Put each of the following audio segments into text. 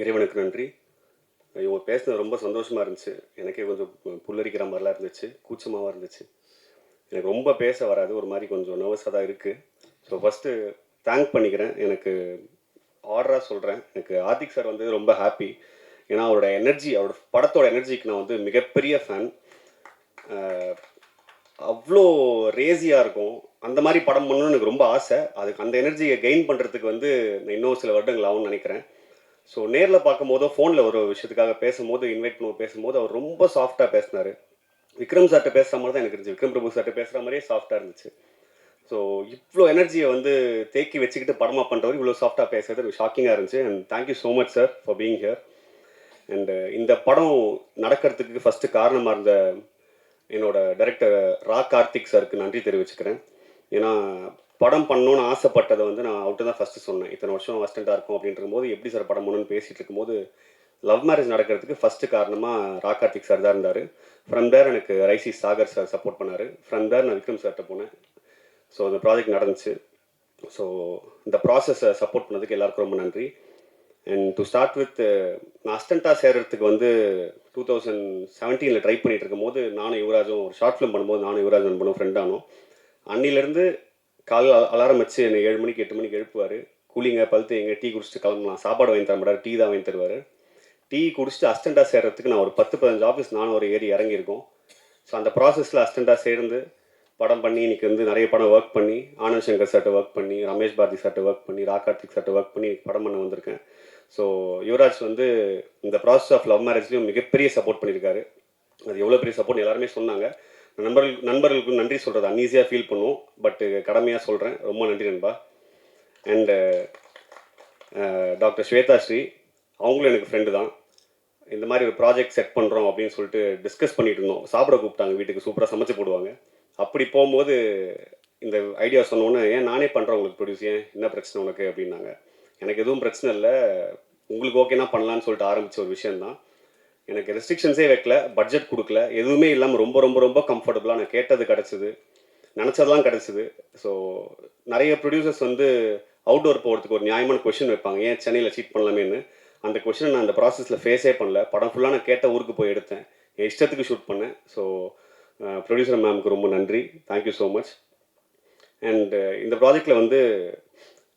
இறைவனுக்கு நன்றி. இவங்க பேசினது ரொம்ப சந்தோஷமா இருந்துச்சு. எனக்கே கொஞ்சம் புல்லரிக்கிற மாரிலாம் இருந்துச்சு. கூச்சமாவும் இருந்துச்சு. எனக்கு ரொம்ப பேச வராது. ஒரு மாரி கொஞ்சம் நர்வஸா தான் இருக்கு. ஸோ ஃபர்ஸ்ட்டு தேங்க் பண்ணிக்கிறேன். எனக்கு ஆர்டரா சொல்றேன். எனக்கு ஆதிக் சார் வந்து ரொம்ப ஹாப்பி. ஏன்னா அவரோட எனர்ஜி, அவரோட படத்தோட எனர்ஜிக்கு நான் வந்து மிகப்பெரிய ஃபேன். அ அவ்ளோ ரேசியா இருக்கும். அந்த மாரி படம் பண்ணணும்னு எனக்கு ரொம்ப ஆசை. அதுக்கு அந்த எனர்ஜிய கெயின் பண்றதுக்கு வந்து இன்னும் சில வருடங்கள் ஆகும்னு நெனைக்கிறேன். ஸோ நேர்ல பார்க்கும்போதோ, ஃபோன்ல ஒரு விஷயத்துக்காக பேசும்போது, இன்வைட் பண்ண பேசும்போது, அவர் ரொம்ப சாஃப்ட்டா பேசினாரு. விக்ரம் சார்ட்ட பேசுற மாரி தான் எனக்கு இருந்துச்சு. விக்ரம் பிரபு சார்ட்ட பேசுற மாரியே சாஃப்ட்டா இருந்துச்சு. ஸோ இவ்ளோ எனர்ஜிய வந்து தேக்கி வச்சுக்கிட்டு படமா பண்றவரு இவ்ளோ சாஃப்ட்டா பேசுறது எனக்கு ஷாக்கிங்கா இருந்துச்சு. And thank you so much sir for being here. And இந்த படம் நடக்கிறதுக்கு ஃபர்ஸ்ட் காரணமா இருந்த என்னோட டைரக்டர் கார்த்திக் சாருக்கு நன்றி தெரிவிச்சுக்கிறேன். ஏன்னா படம் பண்ணணும்னு ஆசைப்பட்டதை வந்து நான் அவர்கிட்ட தான் ஃபர்ஸ்ட் சொன்னேன். இத்தனை வருஷம் அசிஸ்டண்டாக இருக்கும் அப்படின்ற போது எப்படி சார் படம் பண்ணணும்னு பேசிட்டு இருக்கும்போது லவ் மேரேஜ் நடக்கிறதுக்கு ஃபர்ஸ்ட் காரணமாக கார்த்திக் சார் தான் இருந்தார். ஃப்ரம் தேர் எனக்கு ரைசி சாகர் சார் சப்போர்ட் பண்ணார். ஃப்ரம் தேர் நான் விக்ரம் சார்கிட்ட போனேன். ஸோ அந்த ப்ராஜெக்ட் நடந்துச்சு. ஸோ இந்த ப்ராசஸை சப்போர்ட் பண்ணதுக்கு எல்லாருக்கும் ரொம்ப நன்றி. அண்ட் டு ஸ்டார்ட் வித், நான் அசிஸ்டண்ட்டாக சேர்றதுக்கு வந்து 2017 ட்ரை பண்ணிட்டு இருக்கும்போது நானும் யுவராஜும் ஒரு ஷார்ட் ஃபிலிம் பண்ணும்போது நானும் யுவராஜ் நண்பனும் ஃப்ரெண்ட் ஆனோம். அன்னிலேருந்து காலைல அலாரம் வச்சு என்னை 7 மணிக்கு 8 மணிக்கு எழுப்புவார். கூலிங்க பழுத்து எங்கே டீ குடிச்சிட்டு கிளம்பலாம், சாப்பாடு வாங்கி தர மாட்டார், டீ தான் வாங்கி தருவார். டீ குடிச்சிட்டு அசிஸ்டண்ட்டாக சேர்றதுக்கு நான் ஒரு 10-15 ஆஃபீஸ் நானும் ஒரு ஏறி இறங்கியிருக்கோம். ஸோ அந்த ப்ராசஸில் அசிஸ்டண்ட்டாக சேர்ந்து படம் பண்ணி இன்றைக்கி வந்து நிறைய படம் ஒர்க் பண்ணி ஆனந்த் சங்கர் சார்ட்ட ஒர்க் பண்ணி ரமேஷ் பாரதி சார்ட்ட ஒர்க் பண்ணி கார்த்திக் சார்ட்ட ஒர்க் பண்ணி படம் பண்ண வந்திருக்கேன். ஸோ யுவராஜ் வந்து இந்த ப்ராசஸ் ஆஃப் லவ் மேரேஜ்லேயும் மிகப்பெரிய சப்போர்ட் பண்ணியிருக்காரு. அது எவ்வளோ பெரிய சப்போர்ட் எல்லாருமே சொன்னாங்க. நண்பர்களுக்கு நன்றி சொல்கிறது அன்ஈஸியாக ஃபீல் பண்ணுவோம். பட் கடமையாக சொல்கிறேன், ரொம்ப நன்றி நண்பா. அண்டு டாக்டர் ஸ்வேதா ஸ்ரீ, அவங்களும் எனக்கு ஃப்ரெண்டு தான். இந்த மாதிரி ஒரு ப்ராஜெக்ட் செட் பண்ணுறோம் அப்படின்னு சொல்லிட்டு டிஸ்கஸ் பண்ணிட்டு இருந்தோம். சாப்பிட கூப்பிட்டாங்க வீட்டுக்கு, சூப்பராக சமைச்சு போடுவாங்க. அப்படி போகும்போது இந்த ஐடியா சொன்னோன்னே, ஏன் நானே பண்ணுறேன் உங்களுக்கு ப்ரொடியூஸ், ஏன் என்ன பிரச்சனை உனக்கு அப்படின்னாங்க. எனக்கு எதுவும் பிரச்சனை இல்லை, உங்களுக்கு ஓகேனா பண்ணலான்னு சொல்லிட்டு ஆரம்பித்த ஒரு விஷயந்தான். எனக்கு ரெஸ்ட்ரிக்ஷன்ஸே வைக்கல, பட்ஜெட் கொடுக்கல, எதுவுமே இல்லாமல் ரொம்ப ரொம்ப ரொம்ப கம்ஃபர்டபுளாக நான் கேட்டது கிடச்சிது, நினச்சதெல்லாம் கிடச்சிது. ஸோ நிறைய ப்ரொடியூசர்ஸ் வந்து அவுட்டோர் போகிறதுக்கு ஒரு நியாயமான கொஷின் வைப்பாங்க, ஏன் சென்னையில் சீட் பண்ணலாமேன்னு. அந்த கொஷினை நான் அந்த ப்ராசஸில் ஃபேஸே பண்ணல. படம் ஃபுல்லாக நான் கேட்ட ஊருக்கு போய் எடுத்தேன், என் இஷ்டத்துக்கு ஷூட் பண்ணேன். ஸோ ப்ரொடியூசர் மேமுக்கு ரொம்ப நன்றி, தேங்க்யூ ஸோ மச். அண்ட் இந்த ப்ராஜெக்டில் வந்து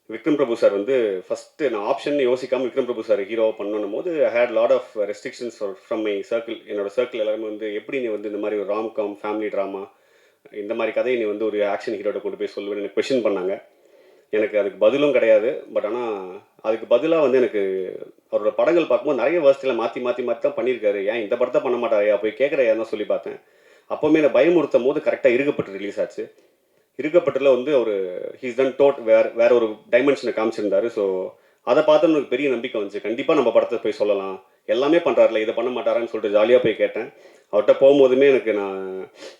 விக்ரம் பிரபு சார் வந்து ஃபஸ்ட்டு நான் ஆப்ஷன் யோசிக்காமல் விக்ரம் பிரபு சார் ஹீரோவாக பண்ணணும் போது I had lot of restrictions from my circle. என்னோட சர்க்கிள் எல்லாருமே வந்து எப்படி நீ வந்து இந்த மாதிரி ஒரு ராம்காம் ஃபேமிலி ட்ராமா இந்த மாதிரி கதையை நீ வந்து ஒரு ஆக்ஷன் ஹீரோட கொண்டு போய் சொல்லுவேன்னு எனக்கு கொஷின் பண்ணாங்க. எனக்கு அதுக்கு பதிலும் கிடையாது. பட் ஆனால் அதுக்கு பதிலாக வந்து எனக்கு அவரோட படங்கள் பார்க்கும்போது நிறைய வேர்ஸ்டில் மாற்றி மாற்றி மாற்றி தான் பண்ணியிருக்காரு. ஏன் இந்த படத்தை பண்ண மாட்டாரையா, போய் கேட்குறையா தான் சொல்லி பார்த்தேன். அப்போவுமே என்னை பயமுறுத்தும் போது கரெக்டாக இருக்கப்பட்டு ரிலீஸ் ஆச்சு. இருக்கப்பட்டதில் வந்து ஒரு ஹீஸ் டன் டோட் வேற ஒரு டைமென்ஷனை காமிச்சிருந்தாரு. ஸோ அதை பார்த்து எனக்கு பெரிய நம்பிக்கை வந்துச்சு, கண்டிப்பாக நம்ம படத்தை போய் சொல்லலாம், எல்லாமே பண்ணுறாருல, இதை பண்ண மாட்டாரான்னு சொல்லிட்டு ஜாலியாக போய் கேட்டேன். அவர்கிட்ட போகும்போதுமே எனக்கு நான்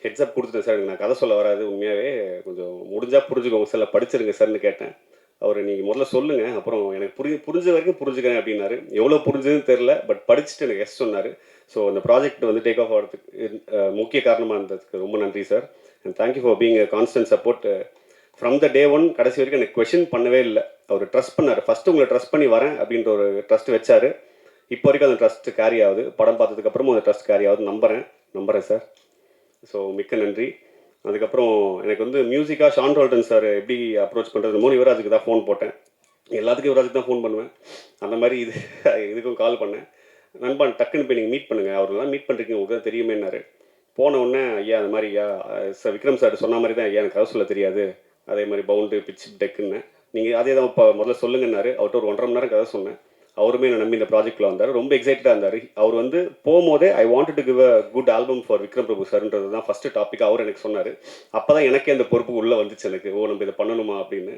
ஹெட்ஸ்அப் கொடுத்துட்டேன், சார் எனக்கு நான் கதை சொல்ல வராது, உண்மையாகவே கொஞ்சம் முடிஞ்சால் புரிஞ்சுக்கோங்க சார், படிச்சிருங்க சார்னு கேட்டேன். அவர் நீங்கள் முதல்ல சொல்லுங்கள், அப்புறம் எனக்கு புரிஞ்ச வரைக்கும் புரிஞ்சுக்கிறேன் அப்படின்னாரு. எவ்வளோ புரிஞ்சதுன்னு தெரில, பட் படிச்சுட்டு எனக்கு எஸ் சொன்னார். ஸோ அந்த ப்ராஜெக்ட் வந்து டேக் ஆஃப் ஆகிறதுக்கு முக்கிய காரணமாக இருந்ததுக்கு ரொம்ப நன்றி sir. And thank you for being constant support from the day one. கடைசி வரைக்கும் எனக்கு கொஷின் பண்ணவே இல்லை. அவர் ட்ரஸ்ட் பண்ணார். ஃபஸ்ட்டு உங்களை ட்ரஸ்ட் பண்ணி வரேன் அப்படின்ற ஒரு ட்ரஸ்ட் வச்சார். இப்போ வரைக்கும் அந்த ட்ரஸ்ட் கேரி ஆகுது. படம் பார்த்ததுக்கப்புறமும் அந்த ட்ரஸ்ட் கேரி ஆகுது. நம்புகிறேன் சார். ஸோ மிக்க நன்றி. அதுக்கப்புறம் எனக்கு வந்து மியூசிக்காக ஷான் ரோல்டன் சார் எப்படி அப்ரோச் பண்ணுறது, யுவராஜுக்கு தான் ஃபோன் போட்டேன். எல்லாத்துக்கும் யுவராஜுக்கு தான் ஃபோன் பண்ணுவேன். அந்த மாதிரி இதுக்கும் கால் பண்ணேன். நண்பன் டக்குன்னு போய் நீங்கள் மீட் பண்ணுங்கள், அவரெல்லாம் மீட் பண்ணுறீங்க, உங்களுக்கு தான் தெரியுமேன்னாரு. போன உடனே ஐயா அந்த மாதிரி ஐயா சார் விக்ரம் சார் சொன்ன மாதிரி தான் ஐயா, எனக்கு கதை சொல்ல தெரியாது, அதே மாதிரி பவுண்டு பிச் டெக்குன்னு நீங்கள் அதே தான் இப்போ முதல்ல சொல்லுங்கன்னாரு. அவர்கிட்ட ஒரு 1.5 மணி நேரம் கதை சொன்னேன். அவருமே என்னை நம்பி இந்த ப்ராஜெக்டில் வந்தார். ரொம்ப எக்ஸைட்டடாக இருந்தார். அவர் வந்து போகும்போதே I wanted to give a good album for Vikram Prabhu சார்ன்றது தான் ஃபஸ்ட்டு டாபிக் அவர் எனக்கு சொன்னார். அப்போ தான் எனக்கே அந்த பொறுப்பு உள்ளே வந்துச்சு எனக்கு, ஓ நம்ம இதை பண்ணணுமா அப்படின்னு.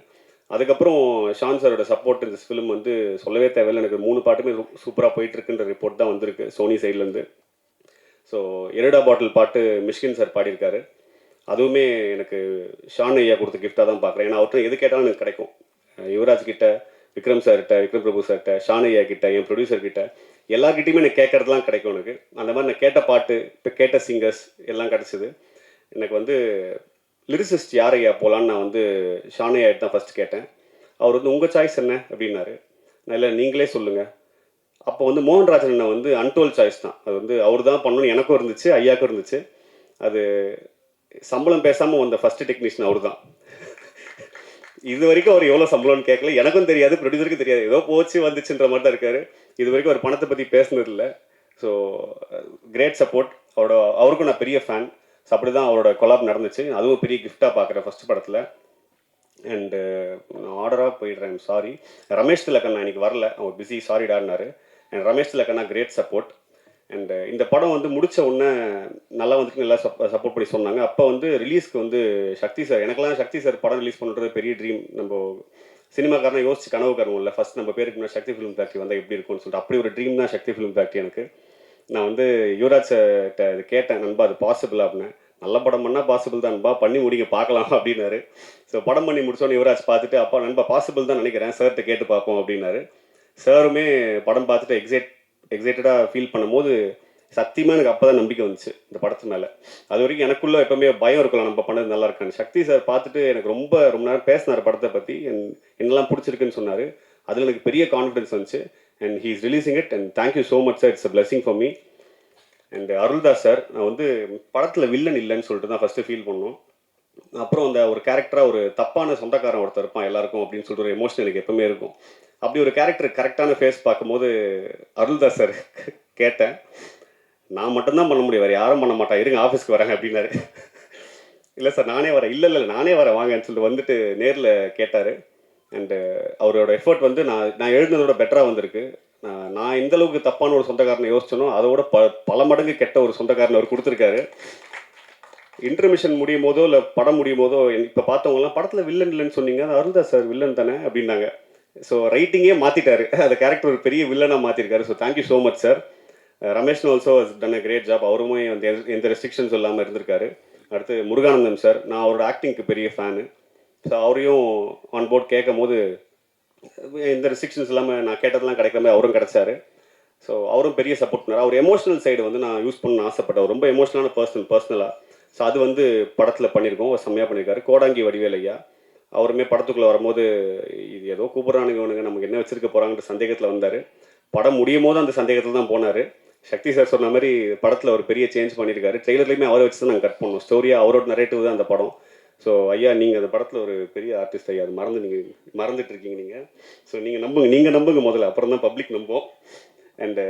அதுக்கப்புறம் ஷான் சாரோட சப்போர்ட் இந்த ஃபிலிம் வந்து சொல்லவே தேவையில்லை. எனக்கு 3 பாட்டுமே சூப்பராக போயிட்டுருக்குன்ற ரிப்போர்ட் தான் வந்திருக்கு சோனி சைட்லேருந்து. ஸோ எரடா பாட்டில் பாட்டு மிஷ்கின் சார் பாடியிருக்காரு. அதுவுமே எனக்கு ஷான் ஐயா கொடுத்த கிஃப்டாக தான் பார்க்குறேன். ஏன்னா அவர்கிட்ட எது கேட்டாலும் எனக்கு கிடைக்கும். யுவராஜ் கிட்ட, விக்ரம் சார்கிட்ட, விக்ரம் பிரபு சார்கிட்ட, ஷான் ஐயா கிட்ட, என் ப்ரொடியூசர் கிட்ட, எல்லார்கிட்டையுமே எனக்கு கேட்கறதுலாம் கிடைக்கும் எனக்கு. அந்த மாதிரி நான் கேட்ட பாட்டு, இப்போ கேட்ட சிங்கர்ஸ் எல்லாம் கிடச்சிது. எனக்கு வந்து லிரிசிஸ்ட் யார் ஐயா போகலான்னு நான் வந்து ஷான் ஐயா தான் ஃபஸ்ட்டு கேட்டேன். அவர் வந்து உங்கள் சாய்ஸ் என்ன அப்படின்னாரு. நான் இல்லை நீங்களே சொல்லுங்கள், அப்போ வந்து மோகன்ராஜன் அண்ணன் வந்து அன்டோல் சாய்ஸ் தான். அது வந்து அவர் தான் பண்ணணும்னு எனக்கும் இருந்துச்சு, ஐயாக்கும் இருந்துச்சு. அது சம்பளம் பேசாமல் வந்த ஃபர்ஸ்ட் டெக்னீஷியன் அவர் தான். இது வரைக்கும் அவர் எவ்வளோ சம்பளம்னு கேட்கல, எனக்கும் தெரியாது, ப்ரொடியூசருக்கும் தெரியாது, ஏதோ போச்சு வந்துச்சுன்ற மாதிரி தான் இருக்காரு. இது வரைக்கும் அவர் பணத்தை பற்றி பேசுனது இல்லை. So great support. அவருக்கும் நான் பெரிய ஃபேன். ஸோ அப்படி தான் அவரோட கொலாப் நடந்துச்சு. அதுவும் பெரிய கிஃப்டாக பார்க்குறேன் ஃபர்ஸ்ட் படத்தில். அண்டு நான் ஆர்டராக போயிடுறேன், சாரி. ரமேஷ் திலக்கண்ணா இன்னைக்கு வரல, அவர் பிஸி, சாரிடான்னாரு. அண்ட் ரமேஷ் திலக்கண்ணா கிரேட் சப்போர்ட். அண்டு இந்த படம் வந்து முடித்த உடனே நல்லா வந்துட்டு நல்லா சப்போர்ட் பண்ணி சொன்னாங்க. அப்போ வந்து ரிலீஸ்க்கு வந்து சக்தி சார், எனக்கெல்லாம் சக்தி சார் படம் ரிலீஸ் பண்ணுறது பெரிய ட்ரீம். நம்ம சினிமாக்காரனை யோசிச்சு கனவு காரணம் இல்லை. ஃபஸ்ட் நம்ம பேருக்கு முன்னாடி சக்தி ஃபிலிம் ஃபேக்ட்ரி வந்தால் எப்படி இருக்கும்னு சொல்லிட்டு அப்படி ஒரு ட்ரீம் தான் சக்தி ஃபிலிம் ஃபேக்ட்ரி எனக்கு. நான் வந்து யுவராஜ் கிட்ட இது கேட்டேன், நண்பா அது பாசிபிள் அப்படின்னு. நல்ல படம் பண்ணால் பாசிபிள் தான் நண்பா, பண்ணி முடிங்க பார்க்கலாம் அப்படின்னாரு. ஸோ படம் பண்ணி முடிச்சோன்னே யுவராஜ் பார்த்துட்டு, அப்பா நண்பா பாசிபிள் தான் நினைக்கிறேன், சார்கிட்ட கேட்டு பார்ப்போம் அப்படின்னாரு. சாருமே படம் பார்த்துட்டு எக்ஸைட்டடாக ஃபீல் பண்ணும்போது சத்தியமாக எனக்கு அப்போ தான் நம்பிக்கை வந்துச்சு இந்த படத்து மேலே. அது வரைக்கும் எனக்குள்ளே எப்போவுமே பயம் இருக்கலாம், நம்ம பண்ணது நல்லா இருக்கான்னு. சக்தி சார் பார்த்துட்டு எனக்கு ரொம்ப நேரம் பேசினார் படத்தை பற்றி, என்னெல்லாம் பிடிச்சிருக்குன்னு சொன்னார். அதில் எனக்கு பெரிய கான்ஃபிடன்ஸ் வந்துச்சு. And he is releasing it and thank you so much sir, it's a blessing for me. And Aruldas sir, நான் வந்து படத்தில் வில்லன் இல்லைன்னு சொல்லிட்டு தான் ஃபஸ்ட்டு ஃபீல் பண்ணோம். அப்புறம் அந்த ஒரு கேரக்டராக ஒரு தப்பான சொந்தக்காரன் ஒருத்தர் இருப்பான் எல்லாருக்கும் அப்படின்னு சொல்லிட்டு ஒரு எமோஷன் எனக்கு எப்பவுமே இருக்கும். அப்படி ஒரு கேரக்டர் கரெக்டான ஃபேஸ் பார்க்கும்போது அருள்தாஸ் சார் கேட்டேன், நான் மட்டும்தான் பண்ண முடியும், வேறு யாரும் பண்ண மாட்டா, இருங்க ஆஃபீஸ்க்கு வரேன் அப்படின்னாரு. இல்லை சார் நானே வரேன், இல்லை நானே வரேன் வாங்கன்னு சொல்லிட்டு வந்துட்டு நேரில் கேட்டார். அண்டு அவரோட எஃபர்ட் வந்து நான் எழுதுனதோட பெட்டராக வந்திருக்கு. நான் எந்த அளவுக்கு தப்பான ஒரு சொந்தக்காரனை யோசிச்சனோ அதோட பல மடங்கு கெட்ட ஒரு சொந்தக்காரனை அவர் கொடுத்துருக்காரு. இன்டர்மிஷன் முடியும் போதோ இல்லை படம் முடியும் போதோ இப்போ பார்த்தவங்கலாம் படத்தில் வில்லன் இல்லைன்னு சொன்னீங்க, அது அருள்தாஸ் சார் வில்லன் தானே அப்படின்னாங்க. ஸோ ரைட்டிங்கே மாற்றிட்டாரு, அந்த கேரக்டர் ஒரு பெரிய வில்லனாக மாற்றிருக்காரு. So thank you so much sir. Ramesh also has done a great job. அவருமே வந்து எந்த ரெஸ்ட்ரிக்ஷன்ஸ் இல்லாமல் இருந்திருக்காரு. அடுத்து முருகானந்தம் சார், நான் அவரோட ஆக்டிங்க்கு பெரிய ஃபேனு. ஸோ அவரையும் ஆன் போர்ட் கேட்கும் போது எந்த ரெஸ்ட்ரிக்ஷன்ஸ் இல்லாமல் நான் கேட்டதெல்லாம் கிடைக்கிற மாதிரி அவரும் கிடச்சாரு. ஸோ அவரும் பெரிய சப்போர்ட் பண்ணார். அவர் எமோஷனல் சைடு வந்து நான் யூஸ் பண்ணணும்னு ஆசைப்பட்டேன். ரொம்ப எமோஷனலான பர்சனலாக. ஸோ அது வந்து படத்தில் பண்ணியிருக்கோம், செம்மையாக பண்ணியிருக்காரு. கோடாங்கி வடிவேல் ஐயா அவருமே படத்துக்குள்ளே வரும்போது இது ஏதோ கூப்பிட்றானுங்க இவனுங்க, நமக்கு என்ன வச்சிருக்க போகிறாங்கன்ற சந்தேகத்தில் வந்தார். படம் முடியும் போது அந்த சந்தேகத்தில் தான் போனார். சக்தி சார் சொன்ன மாதிரி படத்தில் ஒரு பெரிய சேஞ்ச் பண்ணியிருக்காரு. ட்ரெய்லர்லேயுமே அவரை வச்சு தான் நாங்கள் கட் பண்ணோம். ஸ்டோரியாக அவரோட நரேட்டிவ் தான் அந்த படம். ஸோ ஐயா நீங்கள் அந்த படத்தில் ஒரு பெரிய ஆர்டிஸ்ட் ஐயா, அது மறந்துட்டு இருக்கீங்க நீங்கள். ஸோ நீங்கள் நம்புங்க முதல்ல, அப்புறம் தான் பப்ளிக் நம்பும். அண்டு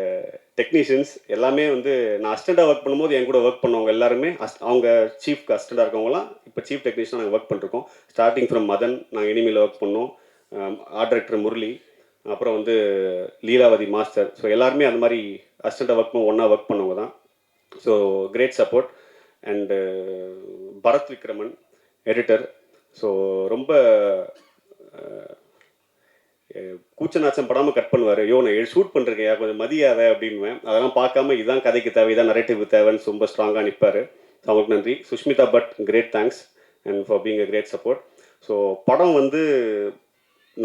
டெக்னீஷியன்ஸ் எல்லாமே வந்து நான் அசிஸ்டண்ட்டாக ஒர்க் பண்ணும்போது என் கூட ஒர்க் பண்ணவங்க எல்லாருமே அவங்க சீஃப்க்கு அசிஸ்டண்ட்டாக இருக்கவங்களாம் இப்போ சீஃப் டெக்னீஷியனாக நாங்கள் ஒர்க் பண்ணிருக்கோம். ஸ்டார்டிங் ஃப்ரம் மதன், நாங்கள் இனிமேல் ஒர்க் பண்ணோம். ஆர்ட் டைரக்டர் முரளி, அப்புறம் வந்து லீலாவதி மாஸ்டர். ஸோ எல்லாருமே அந்த மாதிரி அசிஸ்டண்ட்டாக ஒன்றா ஒர்க் பண்ணவங்க தான். So great support. And Bharath Vikraman editor. So ரொம்ப கூச்ச நாச்சம் படாமல் கட் பண்ணுவார். நான் ஷூட் பண்ணுறேன் கொஞ்சம் மதியாத அப்படின்வேன். அதெல்லாம் பார்க்காம இதுதான் கதைக்கு தேவை, இதான் நரேட்டிவ் தேவைன்னு ரொம்ப ஸ்ட்ராங்காக நிற்பார். அவங்களுக்கு நன்றி. Sushmita but great thanks and for being a great support. So படம் வந்து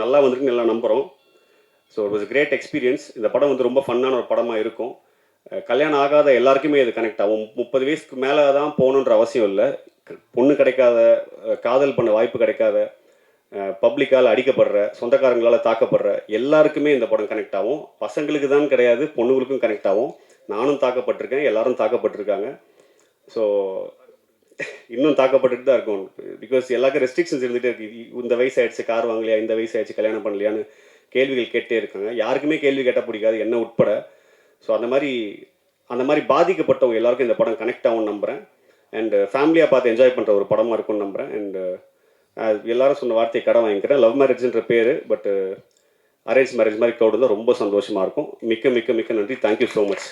நல்லா வந்துருக்கு, நல்லா நம்புகிறோம். So it was great experience. இந்த படம் வந்து ரொம்ப ஃபன்னான ஒரு படமாக இருக்கும். கல்யாணம் ஆகாத எல்லாருக்குமே இது கனெக்ட் ஆகும். 30 வயசுக்கு மேலே தான் போகணுன்ற அவசியம் இல்லை. பொண்ணு கிடைக்காத, காதல் பண்ண வாய்ப்பு கிடைக்காத, பப்ளிக்கால் அடிக்கப்படுற, சொந்தக்காரங்களால் தாக்கப்படுற எல்லாருக்குமே இந்த படம் கனெக்ட் ஆகும். பசங்களுக்கு தான் கிடையாது, பொண்ணுங்களுக்கும் கனெக்ட் ஆகும். நானும் தாக்கப்பட்டிருக்கேன், எல்லாரும் தாக்கப்பட்டிருக்காங்க. ஸோ இன்னும் தாக்கப்பட்டுட்டு தான் இருக்கும். பிகாஸ் எல்லாருக்கும் ரெஸ்ட்ரிக்ஷன்ஸ் இருந்துகிட்டே இருக்குது. இந்த வயசு ஆயிடுச்சு கார் வாங்கலையா, இந்த வயசு ஆயிடுச்சு கல்யாணம் பண்ணலையான்னு கேள்விகள் கேட்டே இருக்காங்க. யாருக்குமே கேள்வி கேட்டால் பிடிக்காது, என்ன உட்பட. ஸோ அந்த மாதிரி பாதிக்கப்பட்டவங்க எல்லாருக்கும் இந்த படம் கனெக்ட் ஆகும்னு நம்புகிறேன். அண்ட் ஃபேமிலியாக பார்த்து என்ஜாய் பண்ணுற ஒரு படமாக இருக்கும்னு நம்புகிறேன். அண்டு எல்லாரும் சொன்ன வார்த்தையை கடன் வாங்கிக்கிறேன். லவ் மேரேஜ்ன்ற பேர், பட் அரேஞ்ச் மேரேஜ் மாதிரி க்ரௌடு தான் ரொம்ப சந்தோஷமாக இருக்கும். மிக்க மிக்க மிக்க நன்றி. Thank you so much.